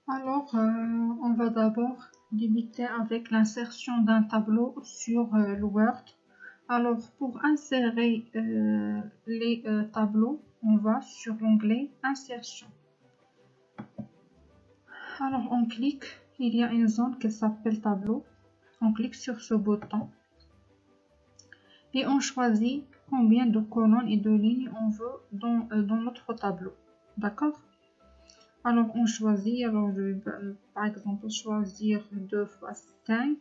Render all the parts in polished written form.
Alors, on va d'abord débuter avec l'insertion d'un tableau sur le Word. Alors, pour insérer les tableaux, on va sur l'onglet Insertion. Alors, on clique, il y a une zone qui s'appelle Tableau. On clique sur ce bouton et on choisit combien de colonnes et de lignes on veut dans notre tableau. D'accord? Alors, on choisit, alors je vais par exemple choisir 2 fois 5.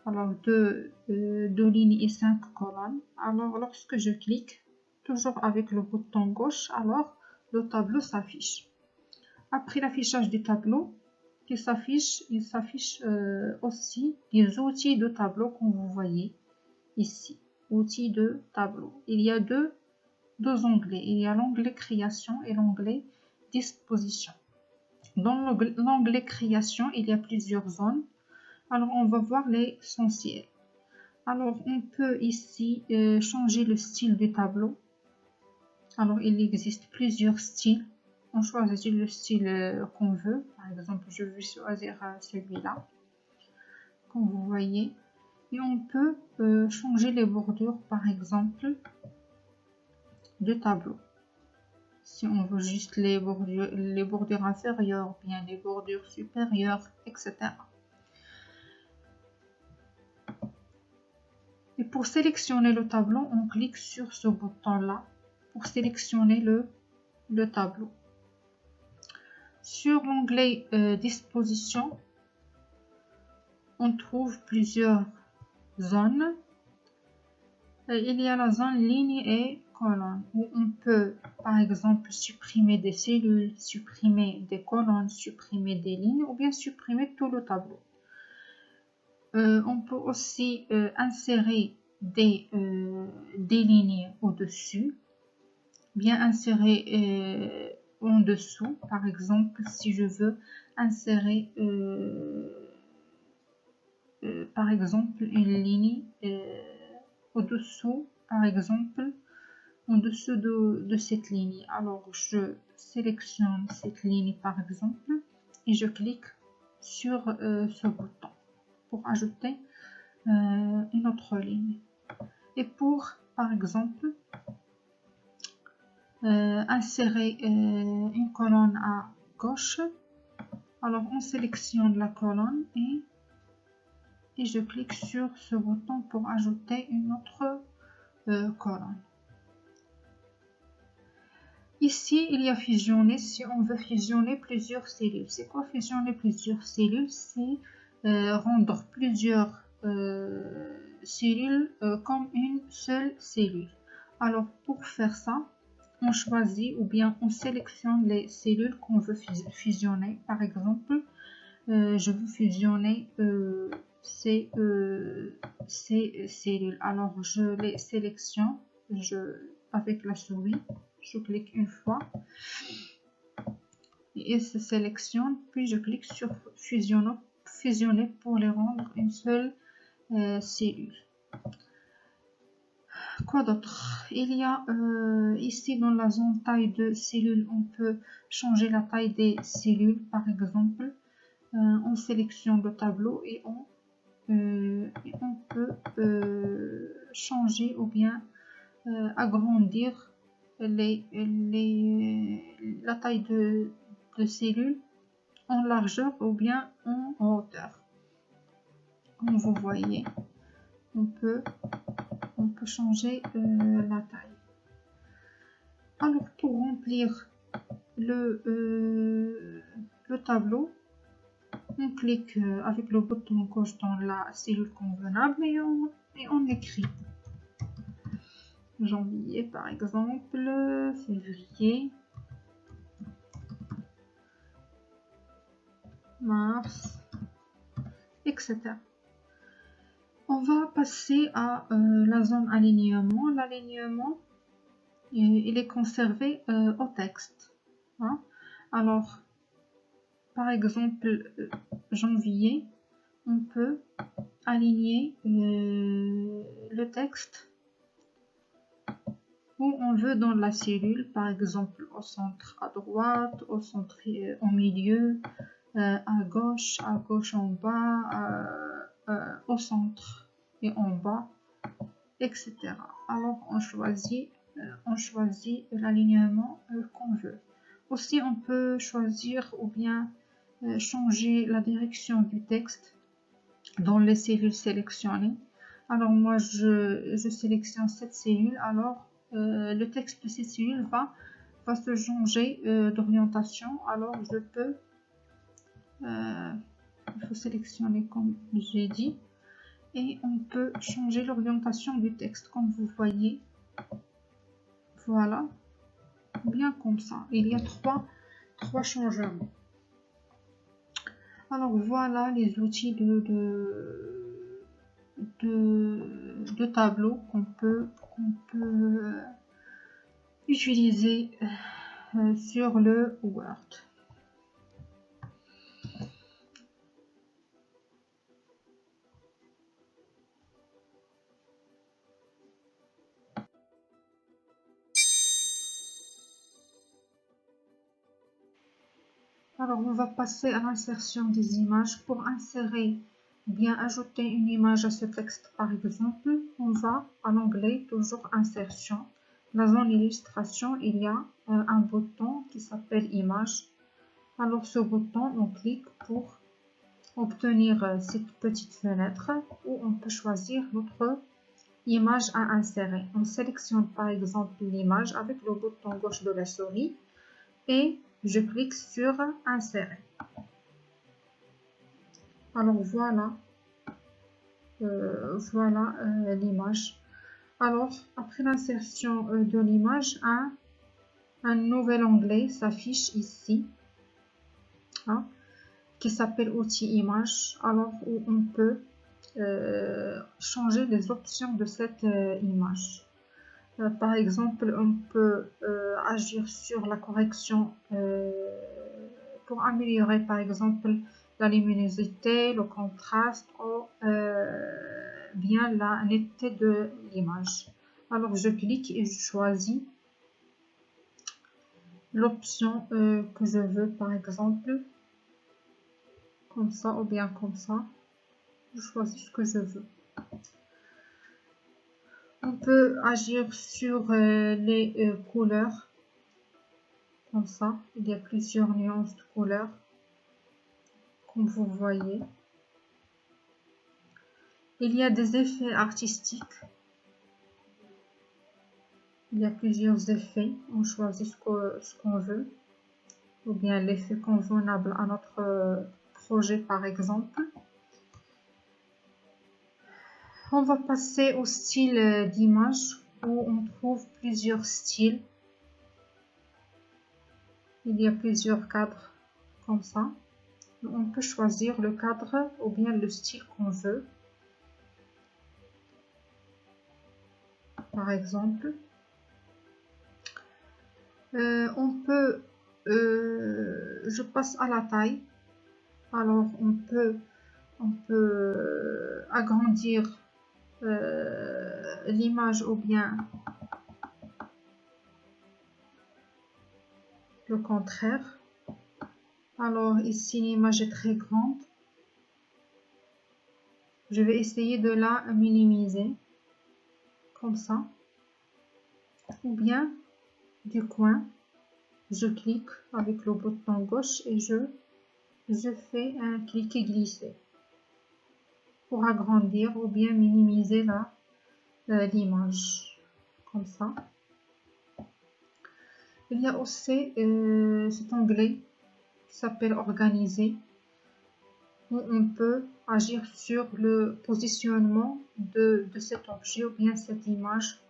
Alors, 2 lignes et 5 colonnes. Alors, lorsque je clique, toujours avec le bouton gauche, alors le tableau s'affiche. Après l'affichage du tableau, il s'affiche aussi les outils de tableau que vous voyez ici. Outils de tableau. Il y a deux onglets. Il y a l'onglet création et l'onglet disposition. Dans l'onglet création, il y a plusieurs zones. Alors, on va voir l'essentiel. Alors, on peut ici changer le style du tableau. Alors, il existe plusieurs styles. On choisit le style qu'on veut. Par exemple, je vais choisir celui-là, comme vous voyez. Et on peut changer les bordures, par exemple, du tableau. Si on veut juste les bordures inférieures, bien les bordures supérieures, etc. Et pour sélectionner le tableau, on clique sur ce bouton-là pour sélectionner le tableau. Sur l'onglet Disposition, on trouve plusieurs zones. Il y a la zone ligne et colonne où on peut par exemple supprimer des cellules, supprimer des colonnes, supprimer des lignes ou bien supprimer tout le tableau. On peut aussi insérer des lignes au-dessus, bien insérer en dessous. Par exemple, si je veux insérer par exemple une ligne au-dessous, par exemple en dessous de cette ligne. Alors je sélectionne cette ligne par exemple et je clique sur ce bouton pour ajouter une autre ligne. Et pour par exemple insérer une colonne à gauche, alors on sélectionne la colonne et je clique sur ce bouton pour ajouter une autre colonne. Ici, il y a fusionner si on veut fusionner plusieurs cellules. C'est quoi fusionner plusieurs cellules? C'est rendre plusieurs cellules comme une seule cellule. Alors, pour faire ça, on choisit ou bien on sélectionne les cellules qu'on veut fusionner. Par exemple, je veux fusionner ces cellules. Alors, je les sélectionne avec la souris. Je clique une fois et il se sélectionne, puis je clique sur fusionner pour les rendre une seule cellule. Quoi d'autre? Il y a ici dans la zone taille de cellules, on peut changer la taille des cellules. Par exemple, on sélectionne le tableau et on peut changer ou bien agrandir la taille de cellules en largeur ou bien en hauteur. Comme vous voyez, on peut changer la taille. Alors pour remplir le tableau, on clique avec le bouton gauche dans la cellule convenable et on écrit. Janvier par exemple, février, mars, etc. On va passer à la zone alignement. L'alignement, il est conservé au texte. Hein. Alors, par exemple, janvier, on peut aligner le texte où on veut dans la cellule, par exemple au centre à droite, au centre au milieu, à gauche en bas, au centre et en bas, etc. Alors on choisit l'alignement qu'on veut. Aussi on peut choisir ou bien changer la direction du texte dans les cellules sélectionnées. Alors moi je sélectionne cette cellule, alors le texte de cette cellule va se changer d'orientation. Alors je peux, il faut sélectionner comme j'ai dit, et on peut changer l'orientation du texte comme vous voyez. Voilà, bien comme ça. Il y a trois changements. Alors voilà les outils de tableau qu'on peut utiliser sur le Word. Alors on va passer à l'insertion des images. Pour insérer ou bien ajouter une image à ce texte par exemple, on va à l'onglet toujours insertion. Dans la zone illustration, il y a un bouton qui s'appelle image. Alors ce bouton, on clique pour obtenir cette petite fenêtre où on peut choisir notre image à insérer. On sélectionne par exemple l'image avec le bouton gauche de la souris et je clique sur insérer. Alors voilà, l'image. Alors après l'insertion de l'image, un nouvel onglet s'affiche ici, hein, qui s'appelle outils image. Alors où on peut changer les options de cette image. Par exemple, on peut agir sur la correction pour améliorer par exemple la luminosité, le contraste ou bien la netteté de l'image. Alors je clique et je choisis l'option que je veux, par exemple comme ça ou bien comme ça. Je choisis ce que je veux. On peut agir sur les couleurs, comme ça. Il y a plusieurs nuances de couleurs, comme vous voyez. Il y a des effets artistiques. Il y a plusieurs effets. On choisit ce qu'on veut, ou bien l'effet convenable à notre projet, par exemple. On va passer au style d'image où on trouve plusieurs styles. Il y a plusieurs cadres comme ça. On peut choisir le cadre ou bien le style qu'on veut. Par exemple, on peut, je passe à la taille. Alors on peut agrandir l'image ou bien le contraire. Alors ici l'image est très grande. Je vais essayer de la minimiser comme ça. Ou bien du coin, je clique avec le bouton gauche et je fais un clic et glisser pour agrandir ou bien minimiser l'image comme ça. Il y a aussi cet onglet qui s'appelle organiser où on peut agir sur le positionnement de cet objet ou bien cette image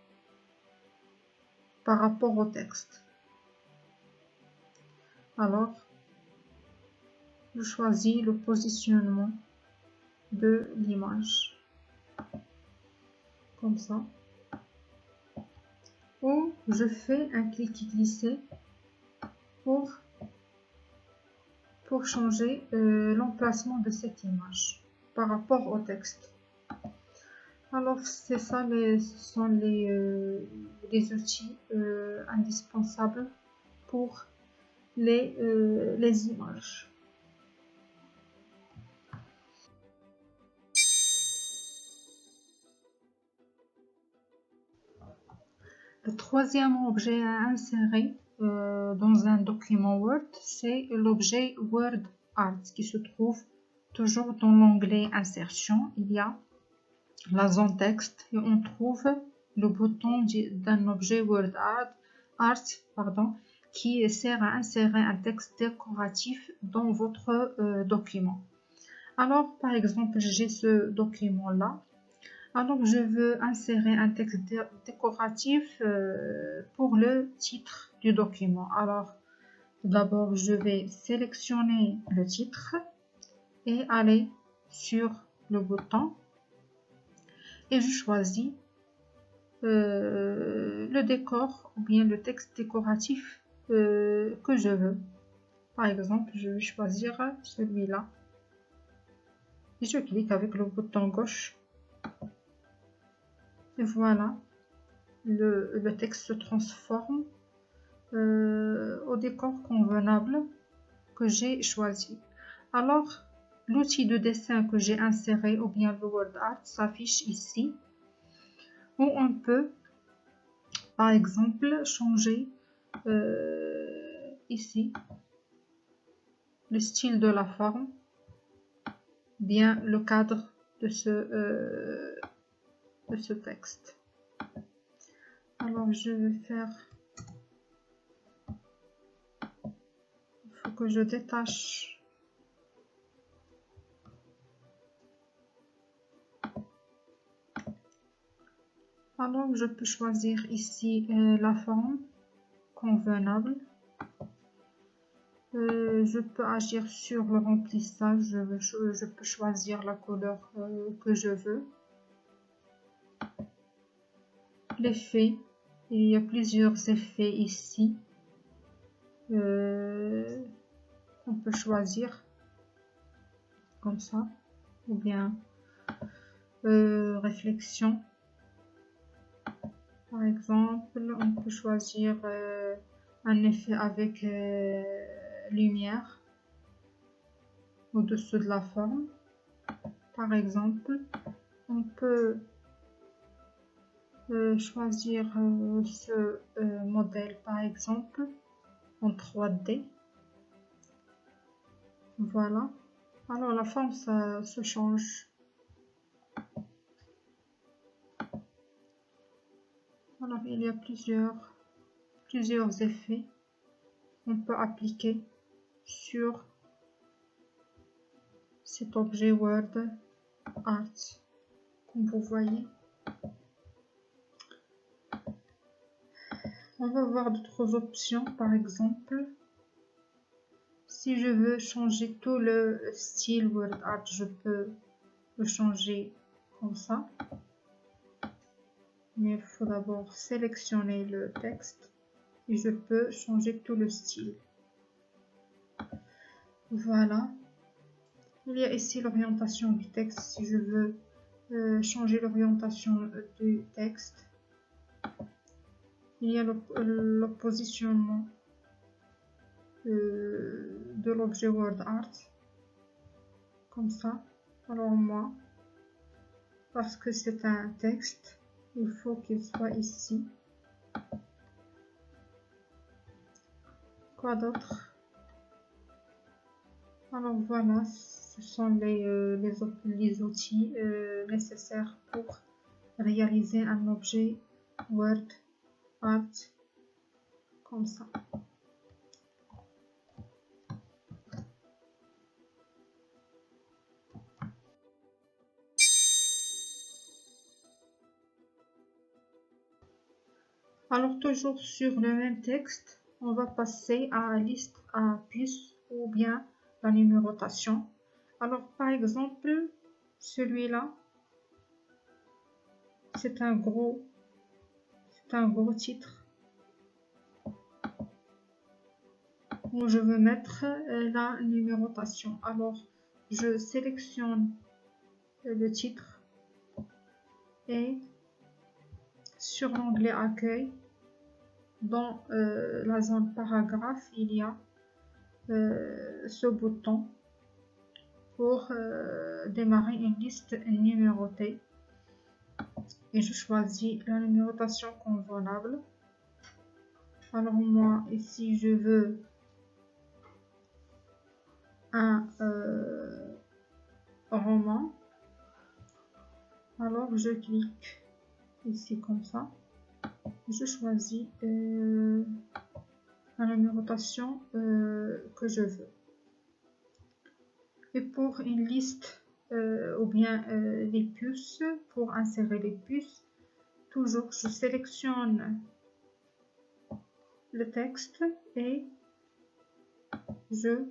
par rapport au texte. Alors, je choisis le positionnement de l'image comme ça, ou je fais un clic-glisser pour changer l'emplacement de cette image par rapport au texte. Alors c'est ça, ce sont les outils indispensables pour les images. Le troisième objet à insérer dans un document Word, c'est l'objet Word Art qui se trouve toujours dans l'onglet Insertion. Il y a la zone texte et on trouve le bouton d'un objet Word Art qui sert à insérer un texte décoratif dans votre document. Alors, par exemple, j'ai ce document-là. Alors, je veux insérer un texte décoratif pour le titre du document. Alors, d'abord, je vais sélectionner le titre et aller sur le bouton et je choisis le décor ou bien le texte décoratif que je veux. Par exemple, je vais choisir celui-là et je clique avec le bouton gauche. Et voilà, le texte se transforme au décor convenable que j'ai choisi. Alors, l'outil de dessin que j'ai inséré ou bien le Word Art s'affiche ici, où on peut, par exemple, changer ici le style de la forme, bien le cadre de ce texte. Alors, je vais faire... Il faut que je détache. Alors, je peux choisir ici la forme convenable. Je peux agir sur le remplissage. Je peux choisir la couleur que je veux. L'effet, il y a plusieurs effets ici. On peut choisir comme ça, ou bien réflexion. Par exemple, on peut choisir un effet avec lumière au-dessus de la forme. Par exemple, on peut choisir ce modèle, par exemple, en 3D. Voilà. Alors, la forme, ça se change. Alors, il y a plusieurs effets qu'on peut appliquer sur cet objet Word Art, comme vous voyez. On va voir d'autres options, par exemple, si je veux changer tout le style Word Art, je peux le changer comme ça. Mais il faut d'abord sélectionner le texte et je peux changer tout le style. Voilà. Il y a ici l'orientation du texte si je veux changer l'orientation du texte. Il y a le positionnement de l'objet Word Art. Comme ça. Alors moi, parce que c'est un texte, il faut qu'il soit ici. Quoi d'autre? Alors voilà, ce sont les outils nécessaires pour réaliser un objet Word Art comme ça. Alors toujours sur le même texte, on va passer à la liste à puces ou bien la numérotation. Alors par exemple, celui-là, c'est un gros titre. où je veux mettre la numérotation. Alors, je sélectionne le titre et sur l'onglet Accueil, dans la zone paragraphe, il y a ce bouton pour démarrer une liste numérotée. Et je choisis la numérotation convenable. Alors moi, ici, je veux un roman. Alors je clique ici comme ça. Je choisis la numérotation que je veux. Et pour une liste ou bien les puces, pour insérer les puces, toujours je sélectionne le texte et je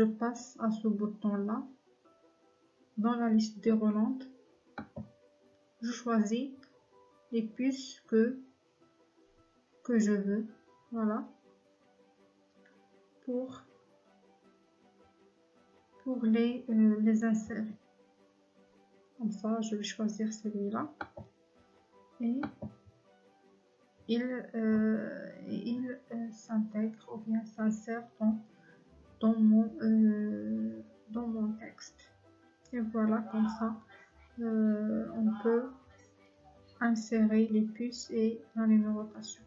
passe à ce bouton là. Dans la liste déroulante, je choisis les puces que je veux, voilà, pour les insérer. Comme ça, je vais choisir celui-là et il s'intègre ou bien s'insère dans mon texte. Et voilà, comme ça, on peut insérer les puces et la numérotation.